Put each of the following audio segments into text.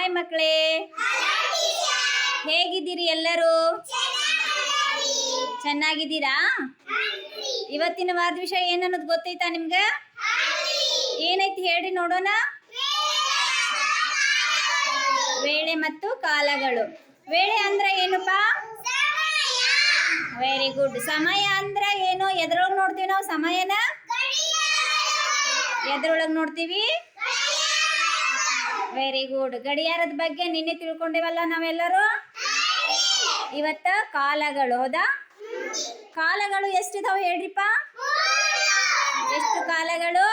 Hi ಮಕ್ಕಳೇ, ಹೇಗಿದ್ದೀರಿ ಎಲ್ಲರೂ? ಚೆನ್ನಾಗಿದ್ದೀರಾ? ಇವತ್ತಿನ ವಾರದ ವಿಷಯ ಏನನ್ನೋದು ಗೊತ್ತೈತಾ ನಿಮ್ಗೆ? ಏನೈತಿ ಹೇಳ್ರಿ ನೋಡೋಣ. ವೇಳೆ ಮತ್ತು ಕಾಲಗಳು. ವೇಳೆ ಅಂದ್ರೆ ಏನಪ್ಪ? Very good. ಸಮಯ ಅಂದ್ರೆ ಏನು? ಎದ್ರೊಳಗೆ ನೋಡ್ತೀವಿ ನಾವು ಸಮಯನ? ಎದ್ರೊಳಗೆ ನೋಡ್ತೀವಿ? Very good. ಗಡಿಯಾರದ ಬಗ್ಗೆ ನಿನ್ನೆ ತಿಳ್ಕೊಂಡೇವಲ್ಲ ನಾವೆಲ್ಲರೂ. ಇವತ್ತ ಕಾಲಗಳು. ಹೌದಾ? ಕಾಲಗಳು ಎಷ್ಟಿದಾವೆ ಹೇಳ್ರಿಪ್ಪ? ಎಷ್ಟು ಕಾಲಗಳು?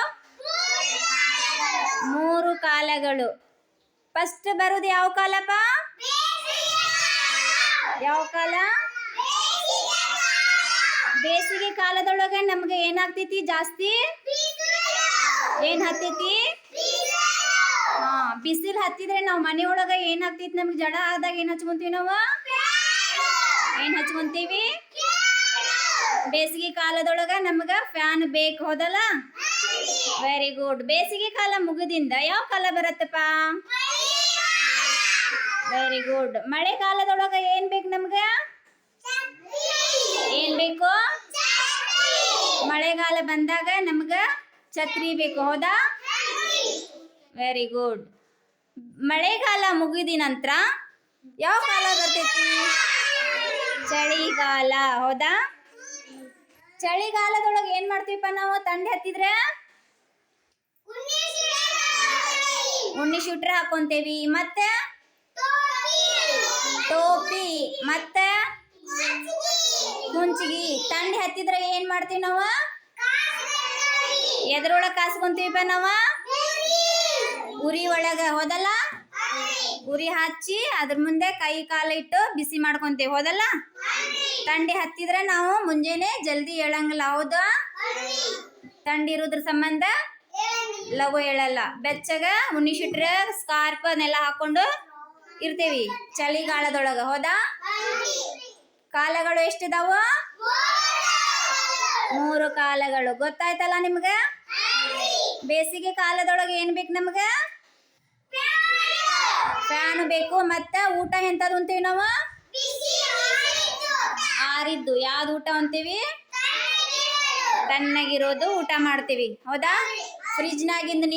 3 ಕಾಲಗಳು. ಫಸ್ಟ್ ಬರೋದು ಯಾವ ಕಾಲಪ್ಪ? ಯಾವ ಕಾಲ? ಬೇಸಿಗೆ ಕಾಲದೊಳಗೆ ನಮ್ಗೆ ಏನಾಗ್ತೈತಿ ಜಾಸ್ತಿ? ಏನ್ ಹತ್ತೈತಿ? ಬಿಸಿಲು ಹತ್ತಿದ್ರೆ ನಾವು ಮನೆಯೊಳಗೆ ಏನಾಗ್ತೈತಿ? ನಮ್ಗೆ ಜಡ ಆದಾಗ ಏನ್ ಹಚ್ಕೊಂತೀವಿ ನಾವು? ಏನ್ ಹಚ್ಕೊಂತೀವಿ? ಬೇಸಿಗೆ ಕಾಲದೊಳಗ ನಮ್ಗ ಫ್ಯಾನ್ ಬೇಕು. ಹೌದಲ್ಲ? Very good. ಬೇಸಿಗೆ ಕಾಲ ಮುಗಿದಿಂದ ಯಾವ ಕಾಲ ಬರತ್ತಪ್ಪ? Very good. ಮಳೆಗಾಲದೊಳಗ ಏನ್ ಬೇಕು ನಮ್ಗ? ಏನ್ ಬೇಕು? ಮಳೆಗಾಲ ಬಂದಾಗ ನಮ್ಗ ಛತ್ರಿ ಬೇಕು. ಹೌದಾ? Very good. ಮಳೆಗಾಲ ಮುಗಿದ ನಂತರ ಯಾವ ಕಾಲ ಬರ್ತೈತಿ? ಚಳಿಗಾಲ. ಹೌದಾ? ಚಳಿಗಾಲದೊಳಗೆ ಏನ್ ಮಾಡ್ತೀವಪ್ಪ ನಾವು? ಥಂಡಿ ಹತ್ತಿದ್ರೆ ಉಣ್ಣಿ ಶೂಟ್ರ್ ಹಾಕೊಂತೇವಿ. ಮತ್ತೆ ಟೋಪಿ, ಮತ್ತೆ ಕುಂಚಿಗಿ. ಥಂಡಿ ಹತ್ತಿದ್ರೆ ಏನ್ ಮಾಡ್ತೀವಿ ನಾವು? ಎದ್ರೊಳಗೆ ಕಾಸ್ಕೊಂತೀವಿಪ್ಪ ನಾವು? ಉರಿ ಒಳಗ. ಹೌದಲ್ಲ? ಉರಿ ಹಚ್ಚಿ ಅದ್ರ ಮುಂದೆ ಕೈ ಕಾಲು ಇಟ್ಟು ಬಿಸಿ ಮಾಡ್ಕೊಂತೇವೆ. ಹೌದಲ್ಲ? ಥಂಡಿ ಹತ್ತಿದ್ರೆ ನಾವು ಮುಂಜಾನೆ ಜಲ್ದಿ ಏಳಂಗಿಲ್ಲ. ಹೌದಾ? ಥಂಡಿ ಇರೋದ್ರ ಸಂಬಂಧ ಲಘು ಹೇಳಲ್ಲ. ಬೆಚ್ಚಗ ಉಣ್ಣಿ ಶುಟ್ರ ಸ್ಕಾರ್ಪ್ ನೆಲ್ಲ ಹಾಕೊಂಡು ಇರ್ತೀವಿ ಚಳಿಗಾಲದೊಳಗ. ಹೌದಾ? ಕಾಲಗಳು ಎಷ್ಟಿದಾವ? 3 ಕಾಲಗಳು. ಗೊತ್ತಾಯ್ತಲ್ಲ ನಿಮ್ಗೆ? ಬೇಸಿಗೆ ಕಾಲದೊಳಗೆ ಏನ್ ಬೇಕು ನಮ್ಗೆ? ಫ್ಯಾನ್ ಬೇಕು. ಮತ್ತೆ ಊಟ ಎಂತದು ಅಂತೀವಿ ನಾವು? ಆರಿದ್ದು. ಯಾವ್ದು ಊಟ ಅಂತೀವಿ? ತಣ್ಣಗಿರೋದು ಊಟ ಮಾಡ್ತೀವಿ. ಹೌದಾ? ಫ್ರಿಜ್ನಾಗಿಂದ